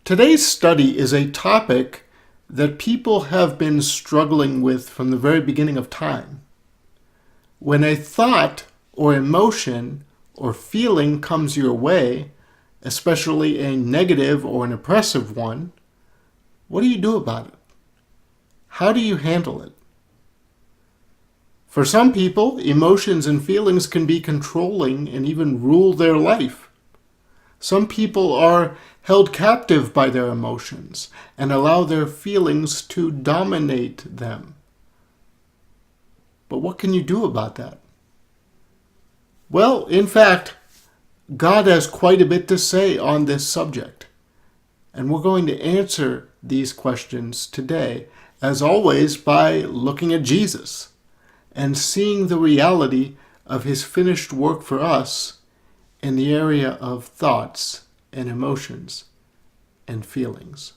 Today's study is a topic that people have been struggling with from the very beginning of time. When a thought or emotion or feeling comes your way, especially a negative or an oppressive one, what do you do about it? How do you handle it? For some people, emotions and feelings can be controlling and even rule their life. Some people are held captive by their emotions and allow their feelings to dominate them. But what can you do about that? Well, in fact, God has quite a bit to say on this subject. And we're going to answer these questions today, as always, by looking at Jesus and seeing the reality of his finished work for us in the area of thoughts and emotions and feelings.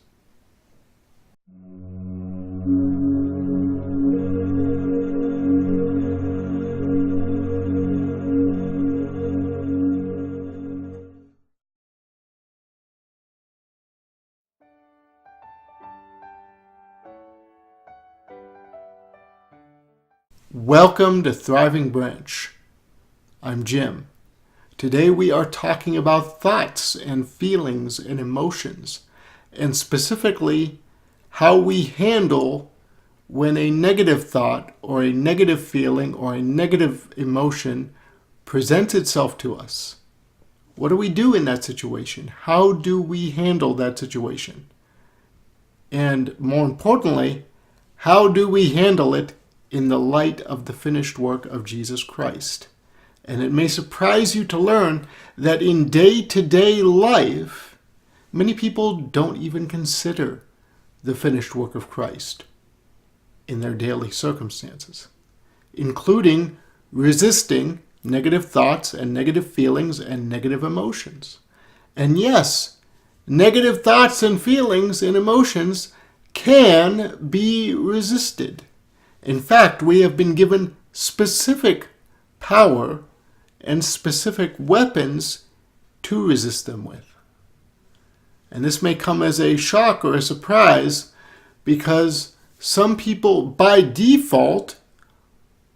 Welcome to Thriving Branch. I'm Jim. Today we are talking about thoughts and feelings and emotions, and specifically how we handle when a negative thought or a negative feeling or a negative emotion presents itself to us. What do we do in that situation? How do we handle that situation? And more importantly, how do we handle it in the light of the finished work of Jesus Christ? And it may surprise you to learn that in day-to-day life, many people don't even consider the finished work of Christ in their daily circumstances, including resisting negative thoughts and negative feelings and negative emotions. And yes, negative thoughts and feelings and emotions can be resisted. In fact, we have been given specific power and specific weapons to resist them with. And this may come as a shock or a surprise because some people by default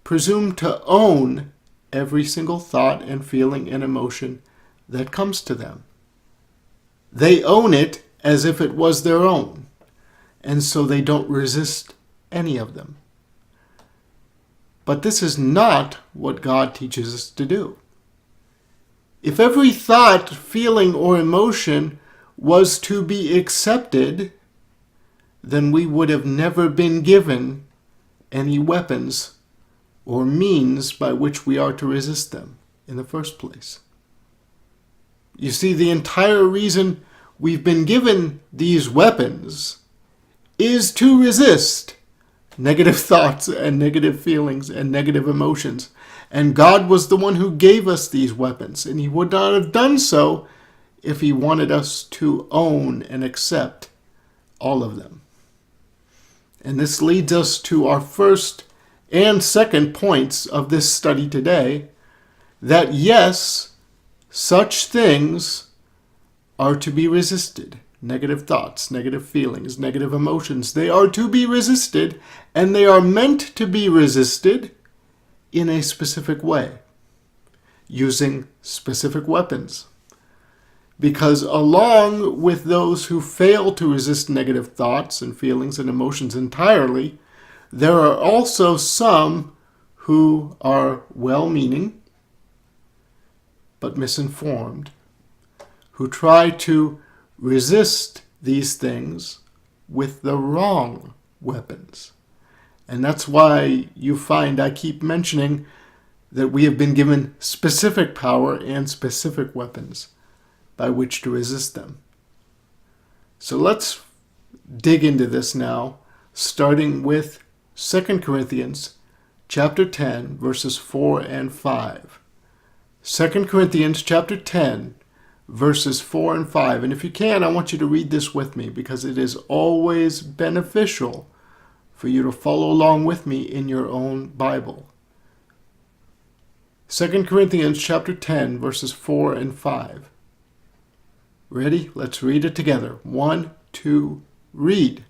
presume to own every single thought and feeling and emotion that comes to them. They own it as if it was their own, and so they don't resist any of them. But this is not what God teaches us to do. If every thought, feeling, or emotion was to be accepted, then we would have never been given any weapons or means by which we are to resist them in the first place. You see, the entire reason we've been given these weapons is to resist negative thoughts and negative feelings and negative emotions. And God was the one who gave us these weapons, and he would not have done so if he wanted us to own and accept all of them. And this leads us to our first and second points of this study today, that yes, such things are to be resisted. Negative thoughts, negative feelings, negative emotions, they are to be resisted, and they are meant to be resisted in a specific way, using specific weapons. Because along with those who fail to resist negative thoughts and feelings and emotions entirely, there are also some who are well-meaning but misinformed, who try to resist these things with the wrong weapons. And that's why you find I keep mentioning that we have been given specific power and specific weapons by which to resist them. So let's dig into this now, starting with 2 Corinthians chapter 10, verses 4 and 5. 2 Corinthians chapter 10, verses 4 and 5. And if you can, I want you to read this with me because it is always beneficial for you to follow along with me in your own Bible. 2 Corinthians chapter 10, verses 4 and 5. Ready? Let's read it together. 1, 2, read.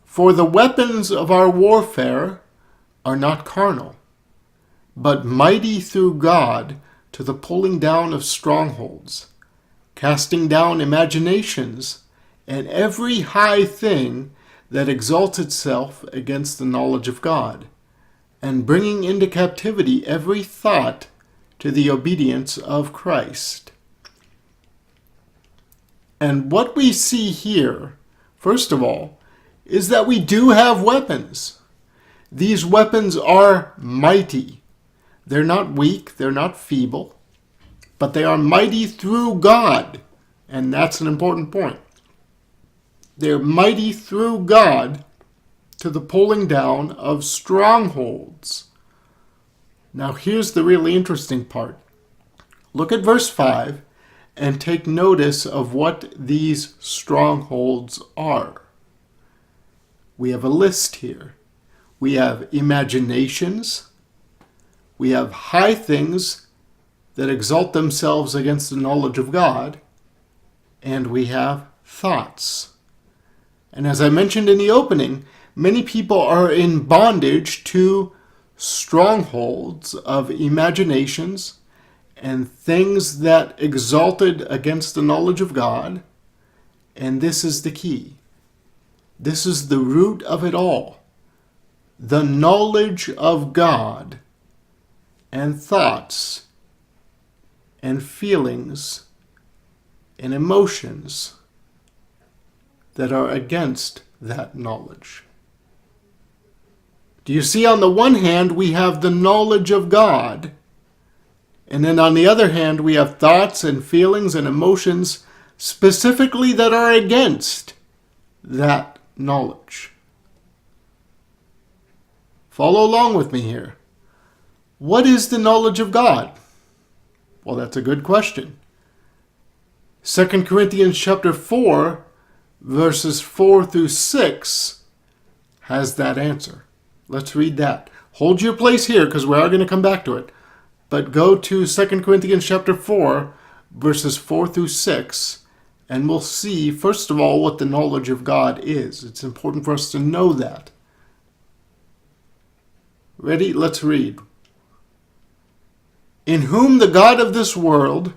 For the weapons of our warfare are not carnal, but mighty through God to the pulling down of strongholds, casting down imaginations and every high thing that exalts itself against the knowledge of God, and bringing into captivity every thought to the obedience of Christ. And what we see here, first of all, is that we do have weapons. These weapons are mighty. They're not weak, they're not feeble, but they are mighty through God. And that's an important point. They're mighty through God to the pulling down of strongholds. Now here's the really interesting part. Look at verse 5 and take notice of what these strongholds are. We have a list here. We have imaginations. We have high things that exalt themselves against the knowledge of God. And we have thoughts. And as I mentioned in the opening, many people are in bondage to strongholds of imaginations and things that exalted against the knowledge of God. And this is the key. This is the root of it all. The knowledge of God and thoughts and feelings and emotions that are against that knowledge. Do you see, on the one hand, we have the knowledge of God, and then on the other hand, we have thoughts and feelings and emotions specifically that are against that knowledge. Follow along with me here. What is the knowledge of God? Well, that's a good question. 2 Corinthians chapter 4, verses 4 through 6 has that answer. Let's read that. Hold your place here because we are going to come back to it. But go to 2 Corinthians chapter 4, verses 4 through 6, and we'll see, first of all, what the knowledge of God is. It's important for us to know that. Ready? Let's read. In whom the God of this world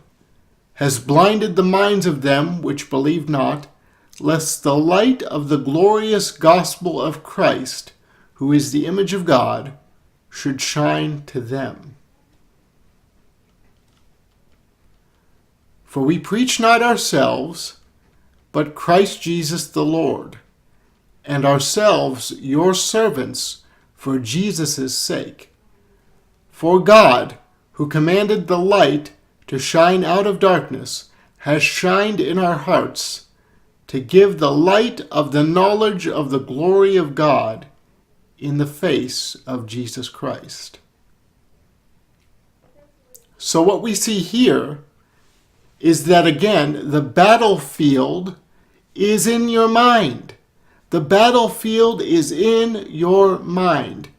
has blinded the minds of them which believe not, lest the light of the glorious gospel of Christ, who is the image of God, should shine to them. For we preach not ourselves, but Christ Jesus the Lord, and ourselves your servants for Jesus' sake. For God, who commanded the light to shine out of darkness, has shined in our hearts to give the light of the knowledge of the glory of God in the face of Jesus Christ. So what we see here is that, again, the battlefield is in your mind. The battlefield is in your mind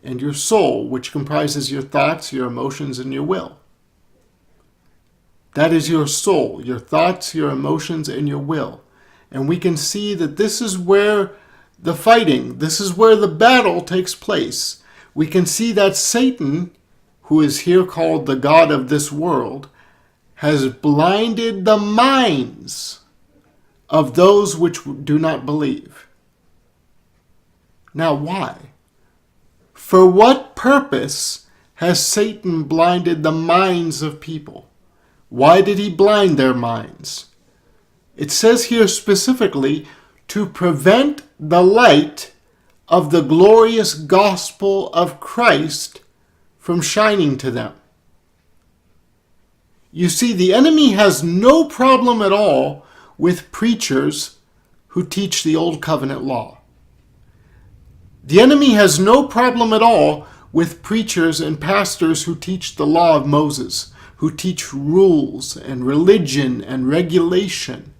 and your soul, which comprises your thoughts, your emotions, and your will. That is your soul, your thoughts, your emotions, and your will. And we can see that this is where the fighting, this is where the battle takes place. We can see that Satan, who is here called the God of this world, has blinded the minds of those which do not believe. Now, why? For what purpose has Satan blinded the minds of people? Why did he blind their minds? It says here specifically, to prevent the light of the glorious gospel of Christ from shining to them. You see, the enemy has no problem at all with preachers who teach the Old Covenant law. The enemy has no problem at all with preachers and pastors who teach the law of Moses, who teach rules and religion and regulation.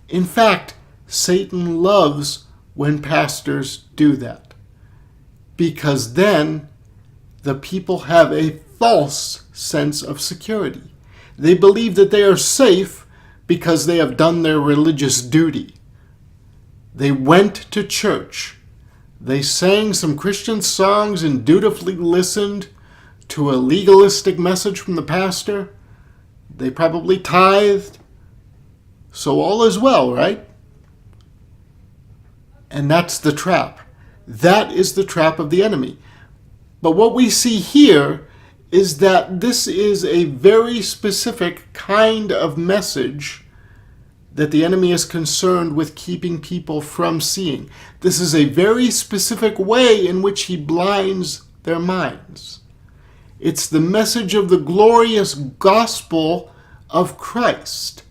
In fact, Satan loves when pastors do that, because then the people have a false sense of security. They believe that they are safe because they have done their religious duty. They went to church. They sang some Christian songs and dutifully listened to a legalistic message from the pastor. They probably tithed. So all is well, right? And that's the trap. That is the trap of the enemy. But what we see here is that this is a very specific kind of message that the enemy is concerned with keeping people from seeing. This is a very specific way in which he blinds their minds. It's the message of the glorious gospel of Christ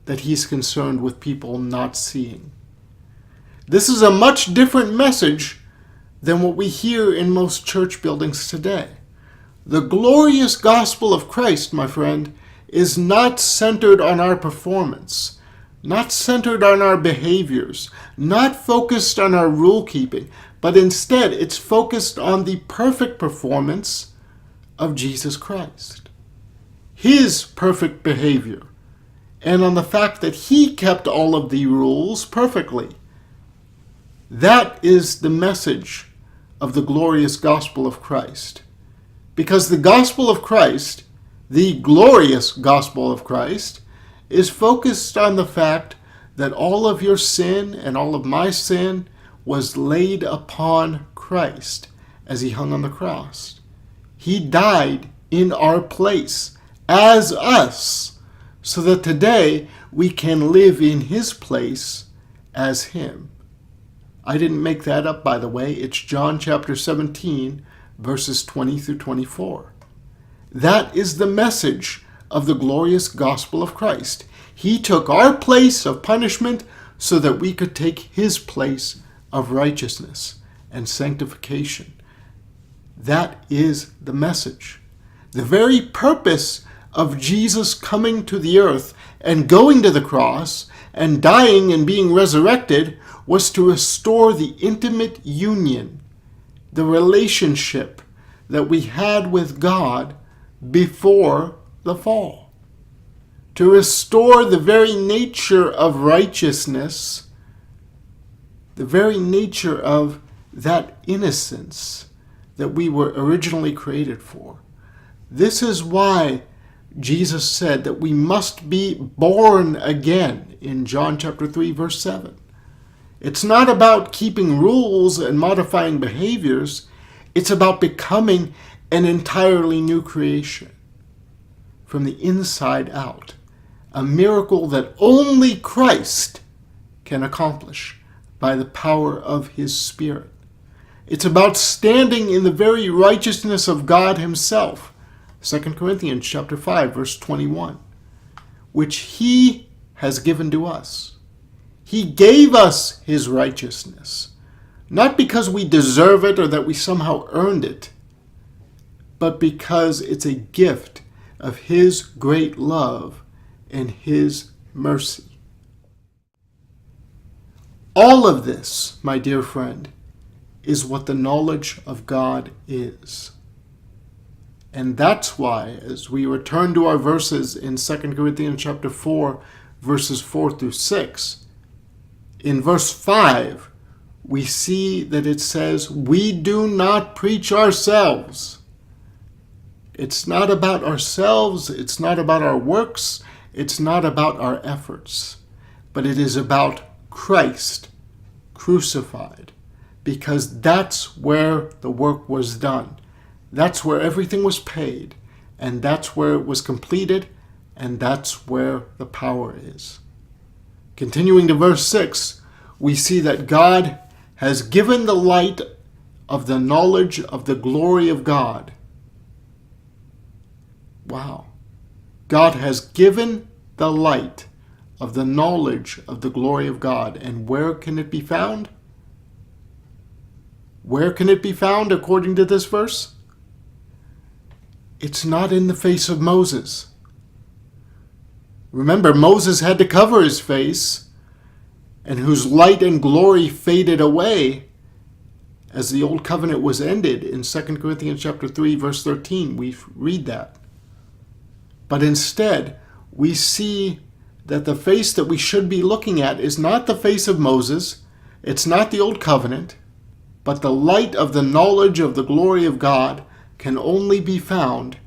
that he's concerned with people not seeing. This is a much different message than what we hear in most church buildings today. The glorious gospel of Christ, my friend, is not centered on our performance, not centered on our behaviors, not focused on our rule keeping, but instead it's focused on the perfect performance of Jesus Christ, his perfect behavior, and on the fact that he kept all of the rules perfectly. That is the message of the glorious gospel of Christ. Because the gospel of Christ, the glorious gospel of Christ, is focused on the fact that all of your sin and all of my sin was laid upon Christ as he hung on the cross. He died in our place as us, so that today we can live in his place as him. I didn't make that up, by the way. It's John chapter 17, verses 20 through 24. That is the message of the glorious gospel of Christ. He took our place of punishment so that we could take his place of righteousness and sanctification. That is the message. The very purpose of Jesus coming to the earth and going to the cross and dying and being resurrected was to restore the intimate union, the relationship that we had with God before the fall. To restore the very nature of righteousness, the very nature of that innocence that we were originally created for. This is why Jesus said that we must be born again in John chapter 3, verse 7. It's not about keeping rules and modifying behaviors. It's about becoming an entirely new creation from the inside out. A miracle that only Christ can accomplish by the power of his Spirit. It's about standing in the very righteousness of God himself. 2 Corinthians chapter 5, verse 21, which he has given to us. He gave us his righteousness, not because we deserve it or that we somehow earned it, but because it's a gift of his great love and his mercy. All of this, my dear friend, is what the knowledge of God is. And that's why, as we return to our verses in 2 Corinthians chapter 4, verses 4 through 6, in verse 5, we see that it says, we do not preach ourselves. It's not about ourselves. It's not about our works. It's not about our efforts. But it is about Christ crucified, because that's where the work was done. That's where everything was paid, and that's where it was completed, and that's where the power is. Continuing to verse 6, we see that God has given the light of the knowledge of the glory of God. Wow. God has given the light of the knowledge of the glory of God. And where can it be found? Where can it be found according to this verse? It's not in the face of Moses. Remember, Moses had to cover his face, and whose light and glory faded away as the old covenant was ended. In 2 Corinthians chapter 3, verse 13, we read that. But instead, we see that the face that we should be looking at is not the face of Moses, it's not the Old Covenant, but the light of the knowledge of the glory of God can only be found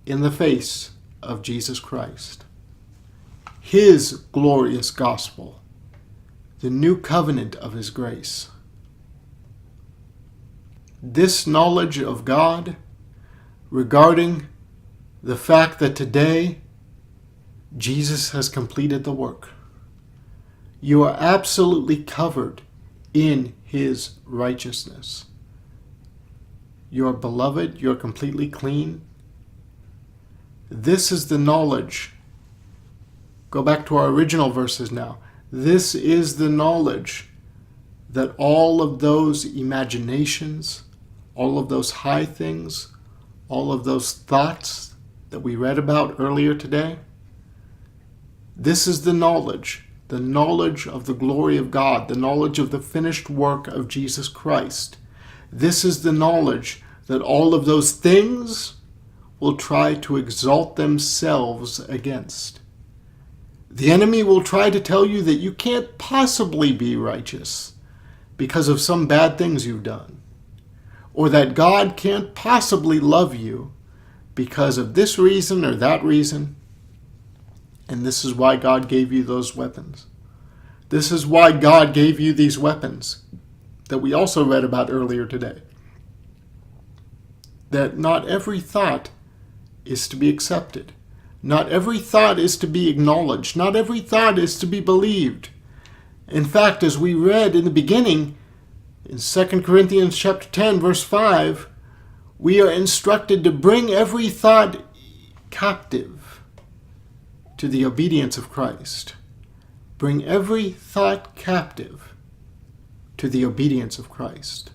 in the face of Jesus Christ. His glorious gospel, the new covenant of His grace. This knowledge of God regarding the fact that today Jesus has completed the work. You are absolutely covered in His righteousness. You are beloved, you are completely clean. This is the knowledge. Go back to our original verses now. This is the knowledge that all of those imaginations, all of those high things, all of those thoughts that we read about earlier today, this is the knowledge of the glory of God, the knowledge of the finished work of Jesus Christ. This is the knowledge that all of those things will try to exalt themselves against. The enemy will try to tell you that you can't possibly be righteous because of some bad things you've done, or that God can't possibly love you because of this reason or that reason. And this is why God gave you those weapons. This is why God gave you these weapons that we also read about earlier today. That not every thought is to be accepted. Not every thought is to be acknowledged. Not every thought is to be believed. In fact, as we read in the beginning, in 2 Corinthians chapter 10, verse 5, we are instructed to bring every thought captive to the obedience of Christ. Bring every thought captive to the obedience of Christ.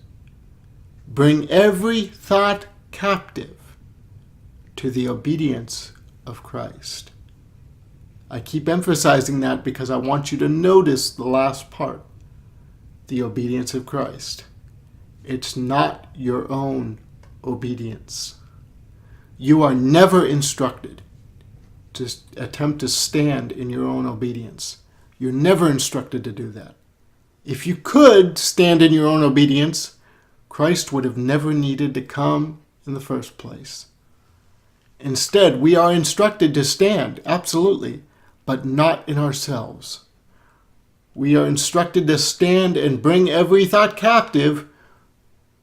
Bring every thought captive to the obedience of Christ. I keep emphasizing that because I want you to notice the last part, the obedience of Christ. It's not your own obedience. You are never instructed to attempt to stand in your own obedience. You're never instructed to do that. If you could stand in your own obedience, Christ would have never needed to come in the first place. Instead, we are instructed to stand, absolutely, but not in ourselves. We are instructed to stand and bring every thought captive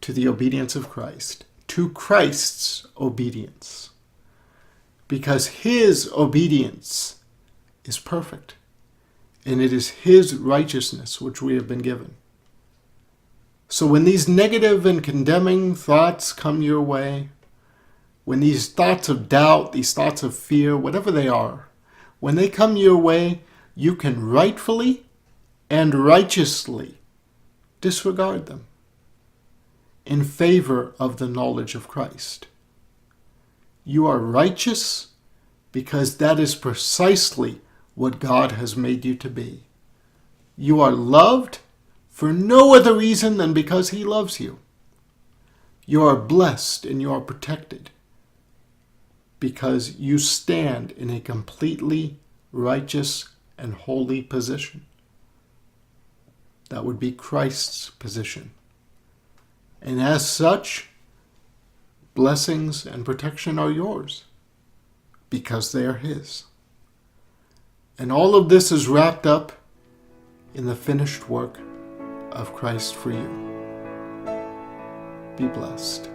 to the obedience of Christ, to Christ's obedience. Because His obedience is perfect, and it is His righteousness which we have been given. So when these negative and condemning thoughts come your way, when these thoughts of doubt, these thoughts of fear, whatever they are, when they come your way, you can rightfully and righteously disregard them in favor of the knowledge of Christ. You are righteous because that is precisely what God has made you to be. You are loved for no other reason than because He loves you. You are blessed and you are protected because you stand in a completely righteous and holy position. That would be Christ's position. And as such, blessings and protection are yours because they are His. And all of this is wrapped up in the finished work of Christ for you. Be blessed.